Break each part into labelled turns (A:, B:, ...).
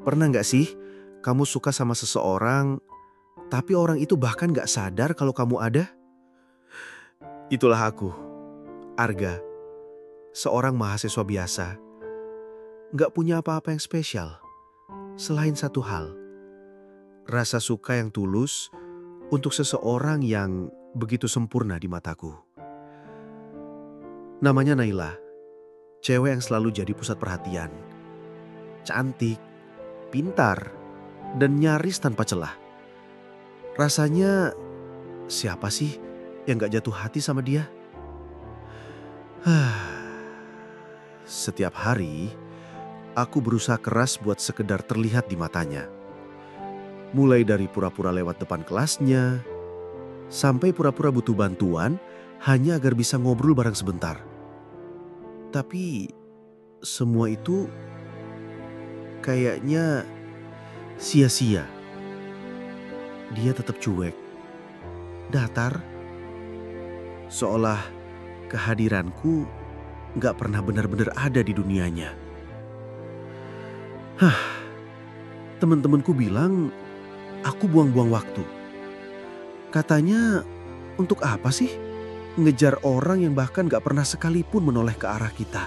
A: Pernah nggak sih kamu suka sama seseorang, tapi orang itu bahkan nggak sadar kalau kamu ada? Itulah aku, Arga, seorang mahasiswa biasa. Nggak punya apa-apa yang spesial, selain satu hal. Rasa suka yang tulus untuk seseorang yang begitu sempurna di mataku. Namanya Naila, cewek yang selalu jadi pusat perhatian. Cantik, pintar, dan nyaris tanpa celah. Rasanya siapa sih yang gak jatuh hati sama dia? Setiap hari, aku berusaha keras buat sekedar terlihat di matanya. Mulai dari pura-pura lewat depan kelasnya, sampai pura-pura butuh bantuan hanya agar bisa ngobrol bareng sebentar. Tapi semua itu kayaknya sia-sia. Dia tetap cuek, datar, seolah kehadiranku gak pernah benar-benar ada di dunianya. Teman-temanku bilang aku buang-buang waktu. Katanya, untuk apa sih ngejar orang yang bahkan gak pernah sekalipun menoleh ke arah kita?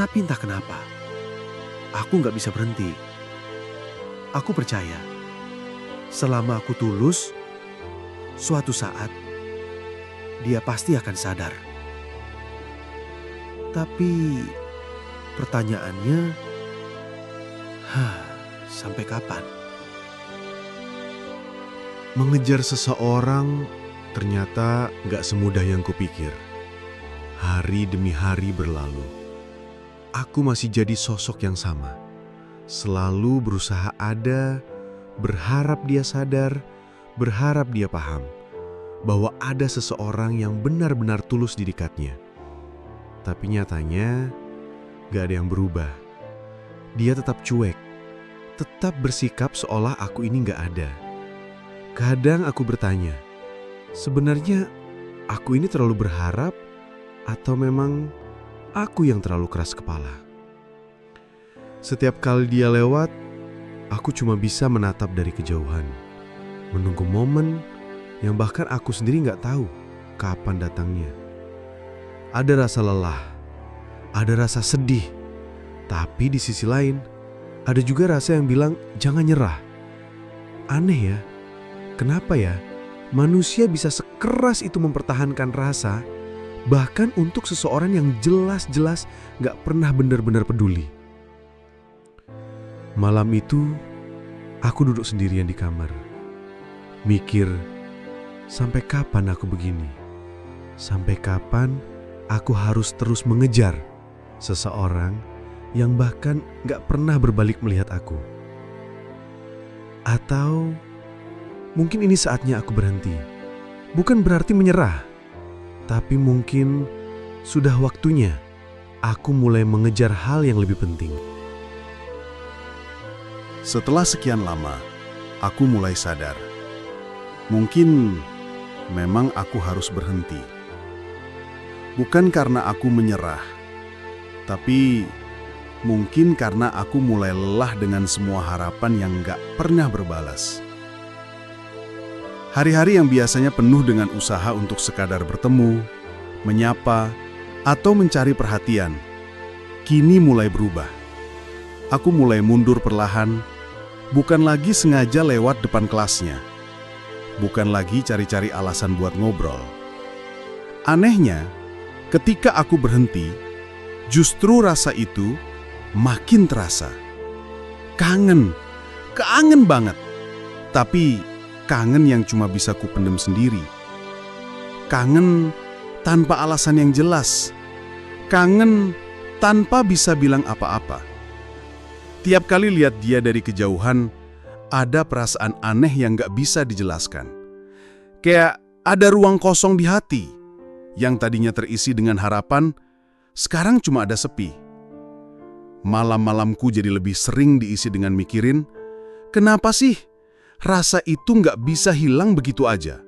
A: Tapi entah kenapa, aku gak bisa berhenti. Aku percaya, selama aku tulus, suatu saat dia pasti akan sadar. Tapi pertanyaannya, sampai kapan?
B: Mengejar seseorang ternyata gak semudah yang kupikir. Hari demi hari berlalu. Aku masih jadi sosok yang sama. Selalu berusaha ada, berharap dia sadar, berharap dia paham bahwa ada seseorang yang benar-benar tulus di dekatnya. Tapi nyatanya gak ada yang berubah. Dia tetap cuek, tetap bersikap seolah aku ini gak ada. Kadang aku bertanya, sebenarnya aku ini terlalu berharap atau memang aku yang terlalu keras kepala? Setiap kali dia lewat, aku cuma bisa menatap dari kejauhan, menunggu momen yang bahkan aku sendiri gak tahu kapan datangnya. Ada rasa lelah, ada rasa sedih, tapi di sisi lain ada juga rasa yang bilang jangan nyerah. Aneh ya, kenapa ya manusia bisa sekeras itu mempertahankan rasa, bahkan untuk seseorang yang jelas-jelas gak pernah benar-benar peduli. Malam itu, aku duduk sendirian di kamar. Mikir, sampai kapan aku begini? Sampai kapan aku harus terus mengejar seseorang yang bahkan gak pernah berbalik melihat aku? Atau mungkin ini saatnya aku berhenti. Bukan berarti menyerah, tapi mungkin sudah waktunya aku mulai mengejar hal yang lebih penting.
C: Setelah sekian lama, aku mulai sadar. Mungkin memang aku harus berhenti. Bukan karena aku menyerah, tapi mungkin karena aku mulai lelah dengan semua harapan yang gak pernah berbalas. Hari-hari yang biasanya penuh dengan usaha untuk sekadar bertemu, menyapa, atau mencari perhatian, kini mulai berubah. Aku mulai mundur perlahan, bukan lagi sengaja lewat depan kelasnya, bukan lagi cari-cari alasan buat ngobrol. Anehnya, ketika aku berhenti, justru rasa itu makin terasa. Kangen banget. Tapi kangen yang cuma bisa kupendem sendiri. Kangen tanpa alasan yang jelas. Kangen tanpa bisa bilang apa-apa. Tiap kali lihat dia dari kejauhan, ada perasaan aneh yang gak bisa dijelaskan. Kayak ada ruang kosong di hati, yang tadinya terisi dengan harapan, sekarang cuma ada sepi. Malam-malamku jadi lebih sering diisi dengan mikirin, kenapa sih rasa itu nggak bisa hilang begitu aja?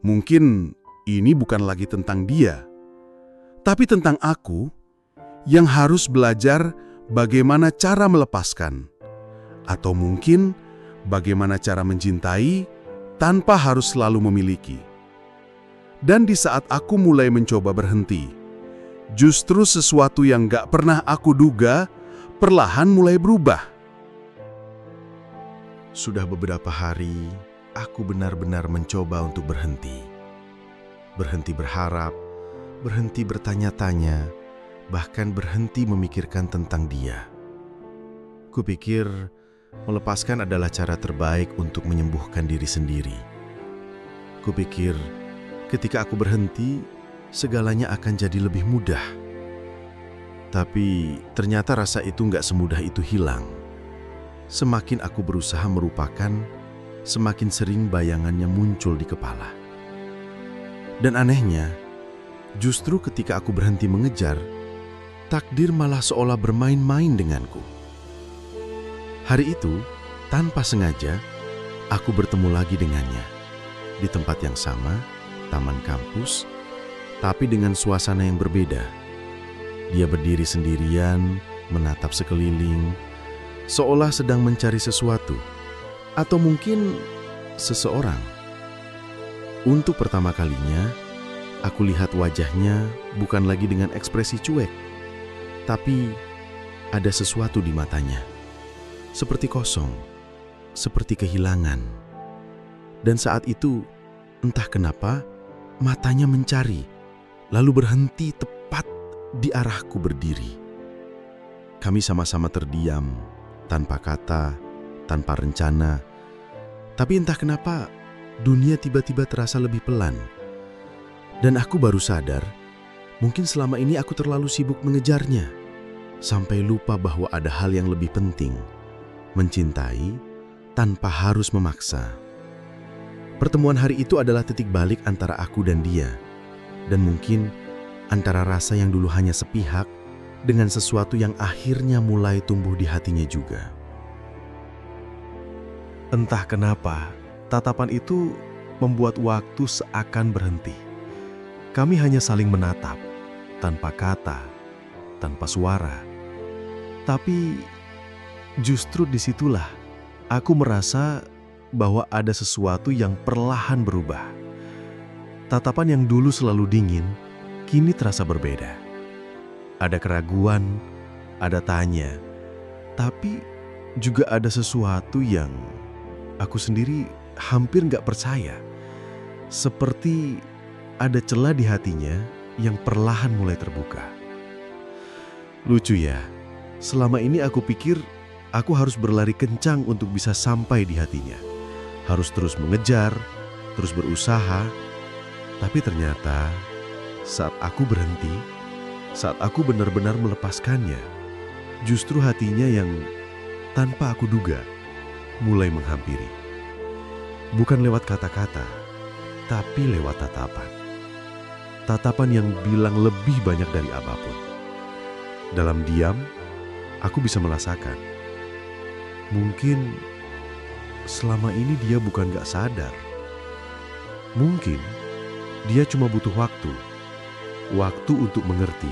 C: Mungkin ini bukan lagi tentang dia, tapi tentang aku yang harus belajar bagaimana cara melepaskan, atau mungkin bagaimana cara mencintai tanpa harus selalu memiliki. Dan di saat aku mulai mencoba berhenti, justru sesuatu yang gak pernah aku duga perlahan mulai berubah.
B: Sudah beberapa hari, aku benar-benar mencoba untuk berhenti. Berhenti berharap, berhenti bertanya-tanya, bahkan berhenti memikirkan tentang dia. Kupikir melepaskan adalah cara terbaik untuk menyembuhkan diri sendiri. Kupikir ketika aku berhenti, segalanya akan jadi lebih mudah. Tapi ternyata rasa itu nggak semudah itu hilang. Semakin aku berusaha merupakan, semakin sering bayangannya muncul di kepala. Dan anehnya, justru ketika aku berhenti mengejar, takdir malah seolah bermain-main denganku. Hari itu, tanpa sengaja, aku bertemu lagi dengannya. Di tempat yang sama, taman kampus, tapi dengan suasana yang berbeda. Dia berdiri sendirian, menatap sekeliling, seolah sedang mencari sesuatu, atau mungkin seseorang. Untuk pertama kalinya, aku lihat wajahnya bukan lagi dengan ekspresi cuek, tapi ada sesuatu di matanya. Seperti kosong, seperti kehilangan. Dan saat itu, entah kenapa, matanya mencari, lalu berhenti tepat di arahku berdiri. Kami sama-sama terdiam, tanpa kata, tanpa rencana. Tapi entah kenapa, dunia tiba-tiba terasa lebih pelan. Dan aku baru sadar, mungkin selama ini aku terlalu sibuk mengejarnya, sampai lupa bahwa ada hal yang lebih penting, mencintai tanpa harus memaksa. Pertemuan hari itu adalah titik balik antara aku dan dia, dan mungkin antara rasa yang dulu hanya sepihak dengan sesuatu yang akhirnya mulai tumbuh di hatinya juga.
D: Entah kenapa, tatapan itu membuat waktu seakan berhenti. Kami hanya saling menatap, tanpa kata, tanpa suara. Tapi justru disitulah aku merasa bahwa ada sesuatu yang perlahan berubah. Tatapan yang dulu selalu dingin, kini terasa berbeda. Ada keraguan, ada tanya, tapi juga ada sesuatu yang aku sendiri hampir nggak percaya. Seperti ada celah di hatinya yang perlahan mulai terbuka. Lucu ya, selama ini aku pikir aku harus berlari kencang untuk bisa sampai di hatinya. Harus terus mengejar, terus berusaha. Tapi ternyata saat aku berhenti, saat aku benar-benar melepaskannya, justru hatinya yang tanpa aku duga mulai menghampiri. Bukan lewat kata-kata, tapi lewat tatapan. Tatapan yang bilang lebih banyak dari apapun. Dalam diam, aku bisa merasakan. Mungkin selama ini dia bukan gak sadar. Mungkin dia cuma butuh waktu. Waktu untuk mengerti,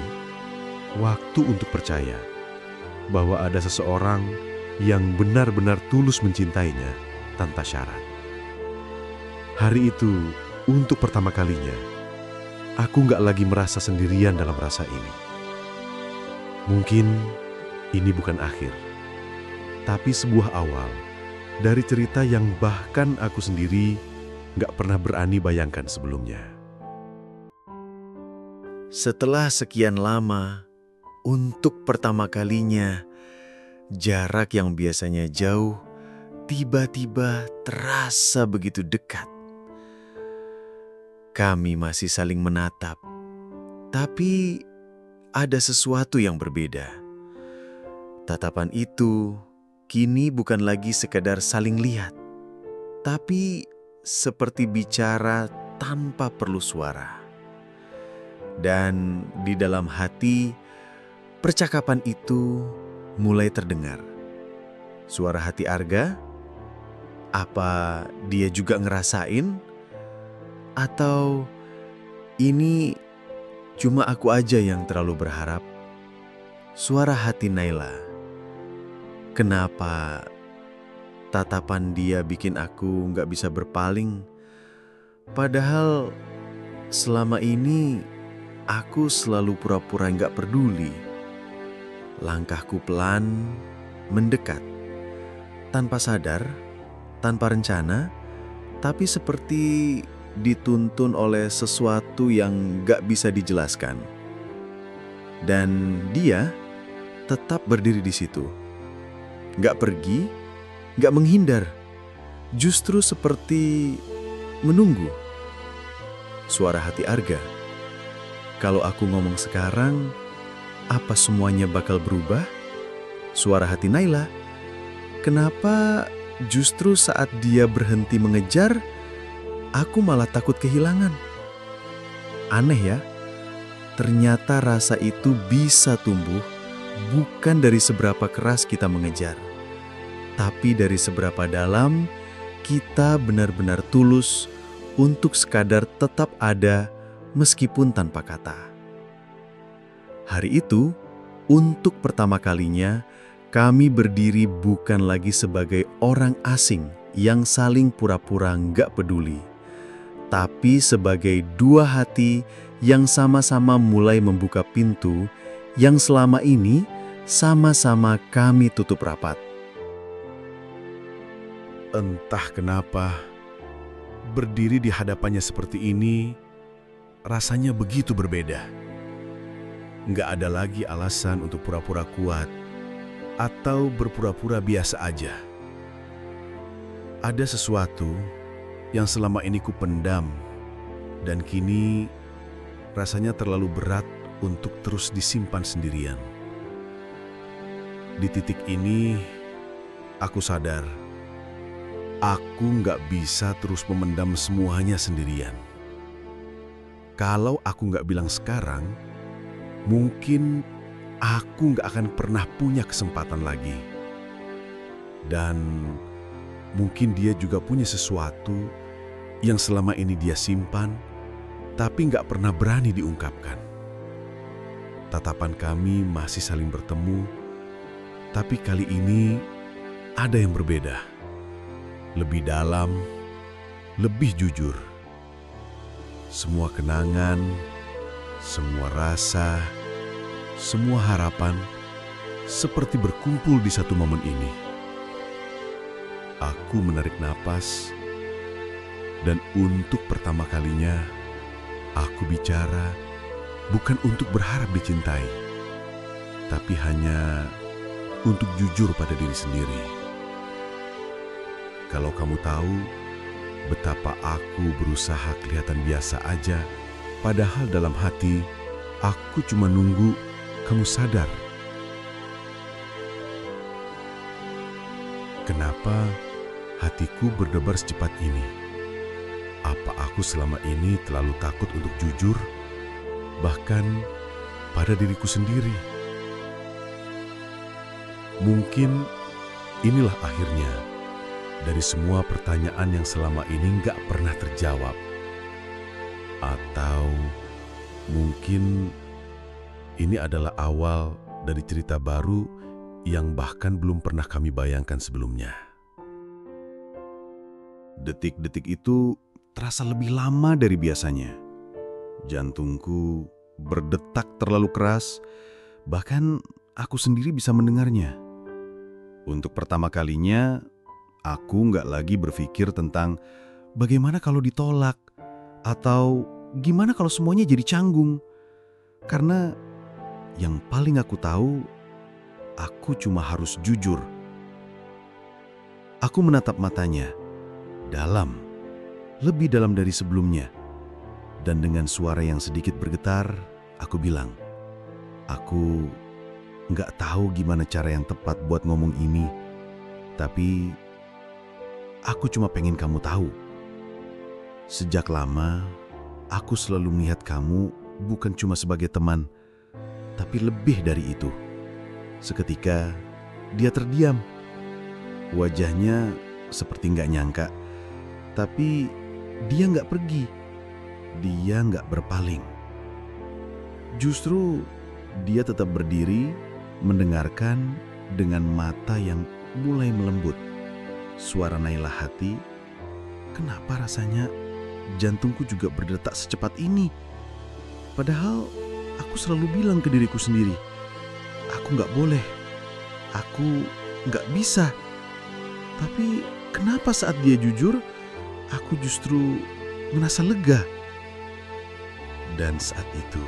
D: waktu untuk percaya bahwa ada seseorang yang benar-benar tulus mencintainya tanpa syarat. Hari itu, untuk pertama kalinya, aku gak lagi merasa sendirian dalam rasa ini. Mungkin ini bukan akhir, tapi sebuah awal dari cerita yang bahkan aku sendiri gak pernah berani bayangkan sebelumnya.
A: Setelah sekian lama, untuk pertama kalinya, jarak yang biasanya jauh tiba-tiba terasa begitu dekat. Kami masih saling menatap, tapi ada sesuatu yang berbeda. Tatapan itu kini bukan lagi sekadar saling lihat, tapi seperti bicara tanpa perlu suara. Dan di dalam hati, percakapan itu mulai terdengar. Suara hati Arga? Apa dia juga ngerasain? Atau ini cuma aku aja yang terlalu berharap? Suara hati Naila.
D: Kenapa tatapan dia bikin aku nggak bisa berpaling? Padahal selama ini aku selalu pura-pura nggak peduli. Langkahku pelan, mendekat. Tanpa sadar, tanpa rencana, tapi seperti dituntun oleh sesuatu yang nggak bisa dijelaskan. Dan dia tetap berdiri di situ. Nggak pergi, nggak menghindar. Justru seperti menunggu. Suara hati Arga. Kalau aku ngomong sekarang, apa semuanya bakal berubah? Suara hati Naila. Kenapa justru saat dia berhenti mengejar, aku malah takut kehilangan? Aneh ya, ternyata rasa itu bisa tumbuh bukan dari seberapa keras kita mengejar, tapi dari seberapa dalam kita benar-benar tulus untuk sekadar tetap ada meskipun tanpa kata. Hari itu, untuk pertama kalinya, kami berdiri bukan lagi sebagai orang asing yang saling pura-pura nggak peduli, tapi sebagai dua hati yang sama-sama mulai membuka pintu yang selama ini sama-sama kami tutup rapat.
C: Entah kenapa, berdiri di hadapannya seperti ini rasanya begitu berbeda. Nggak ada lagi alasan untuk pura-pura kuat atau berpura-pura biasa aja. Ada sesuatu yang selama ini kupendam dan kini rasanya terlalu berat untuk terus disimpan sendirian. Di titik ini, aku sadar aku nggak bisa terus memendam semuanya sendirian. Kalau aku nggak bilang sekarang, mungkin aku nggak akan pernah punya kesempatan lagi. Dan mungkin dia juga punya sesuatu yang selama ini dia simpan, tapi nggak pernah berani diungkapkan. Tatapan kami masih saling bertemu, tapi kali ini ada yang berbeda. Lebih dalam, lebih jujur. Semua kenangan, semua rasa, semua harapan seperti berkumpul di satu momen ini. Aku menarik napas, dan untuk pertama kalinya aku bicara bukan untuk berharap dicintai, tapi hanya untuk jujur pada diri sendiri. Kalau kamu tahu betapa aku berusaha kelihatan biasa aja, padahal dalam hati aku cuma nunggu kamu sadar. Kenapa hatiku berdebar secepat ini? Apa aku selama ini terlalu takut untuk jujur, bahkan pada diriku sendiri? Mungkin inilah akhirnya dari semua pertanyaan yang selama ini nggak pernah terjawab. Atau mungkin ini adalah awal dari cerita baru yang bahkan belum pernah kami bayangkan sebelumnya. Detik-detik itu terasa lebih lama dari biasanya. Jantungku berdetak terlalu keras, bahkan aku sendiri bisa mendengarnya. Untuk pertama kalinya, aku nggak lagi berpikir tentang bagaimana kalau ditolak, atau gimana kalau semuanya jadi canggung. Karena yang paling aku tahu, aku cuma harus jujur. Aku menatap matanya, dalam, lebih dalam dari sebelumnya. Dan dengan suara yang sedikit bergetar, aku bilang, aku nggak tahu gimana cara yang tepat buat ngomong ini, tapi aku cuma pengen kamu tahu. Sejak lama, aku selalu melihat kamu bukan cuma sebagai teman, tapi lebih dari itu. Seketika, dia terdiam. Wajahnya seperti nggak nyangka, tapi dia nggak pergi. Dia nggak berpaling. Justru dia tetap berdiri, mendengarkan, dengan mata yang mulai melembut. Suara Naila Hati, kenapa rasanya jantungku juga berdetak secepat ini? Padahal aku selalu bilang ke diriku sendiri, aku nggak boleh, aku nggak bisa. Tapi kenapa saat dia jujur, aku justru merasa lega? Dan saat itu,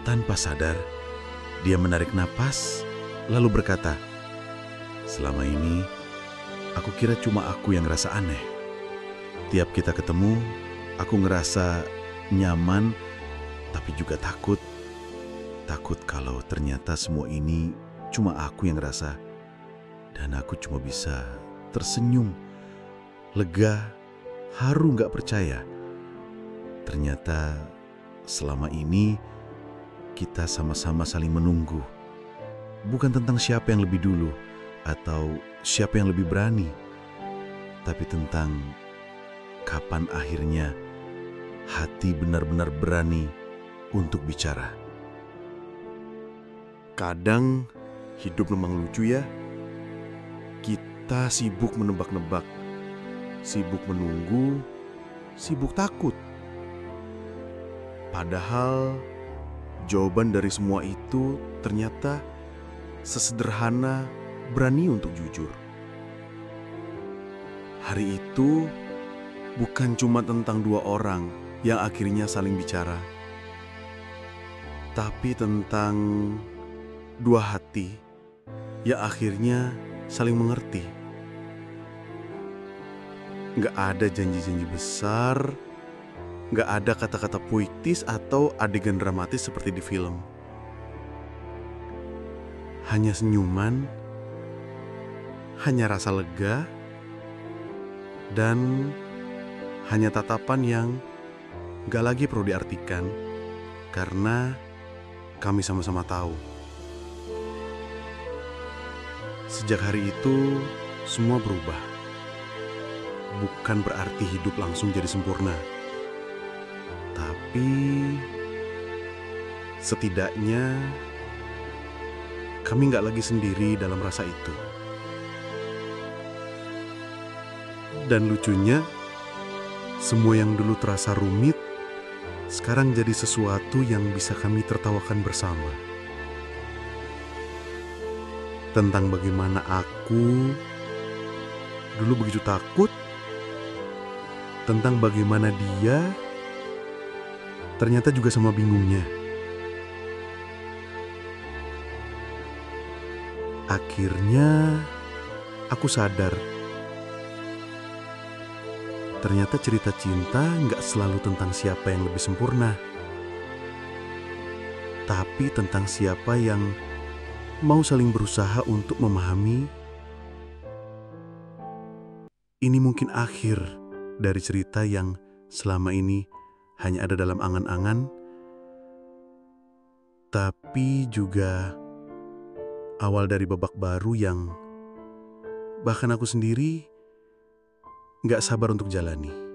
C: tanpa sadar, dia menarik napas, lalu berkata, selama ini, aku kira cuma aku yang ngerasa aneh. Tiap kita ketemu, aku ngerasa nyaman, tapi juga takut. Takut kalau ternyata semua ini cuma aku yang ngerasa. Dan aku cuma bisa tersenyum, lega, haru gak percaya. Ternyata selama ini kita sama-sama saling menunggu. Bukan tentang siapa yang lebih dulu atau siapa yang lebih berani, tapi tentang kapan akhirnya hati benar-benar berani untuk bicara.
B: Kadang hidup memang lucu ya. Kita sibuk menebak-nebak, sibuk menunggu, sibuk takut. Padahal jawaban dari semua itu ternyata sesederhana berani untuk jujur. Hari itu bukan cuma tentang dua orang yang akhirnya saling bicara, tapi tentang dua hati yang akhirnya saling mengerti. Nggak ada janji-janji besar, nggak ada kata-kata puitis atau adegan dramatis seperti di film. Hanya senyuman, hanya rasa lega, dan hanya tatapan yang gak lagi perlu diartikan karena kami sama-sama tahu. Sejak hari itu, semua berubah. Bukan berarti hidup langsung jadi sempurna. Tapi setidaknya kami gak lagi sendiri dalam rasa itu. Dan lucunya, semua yang dulu terasa rumit, sekarang jadi sesuatu yang bisa kami tertawakan bersama. Tentang bagaimana aku dulu begitu takut, tentang bagaimana dia ternyata juga sama bingungnya. Akhirnya aku sadar, ternyata cerita cinta nggak selalu tentang siapa yang lebih sempurna, tapi tentang siapa yang mau saling berusaha untuk memahami. Ini mungkin akhir dari cerita yang selama ini hanya ada dalam angan-angan, tapi juga awal dari babak baru yang bahkan aku sendiri gak sabar untuk jalani.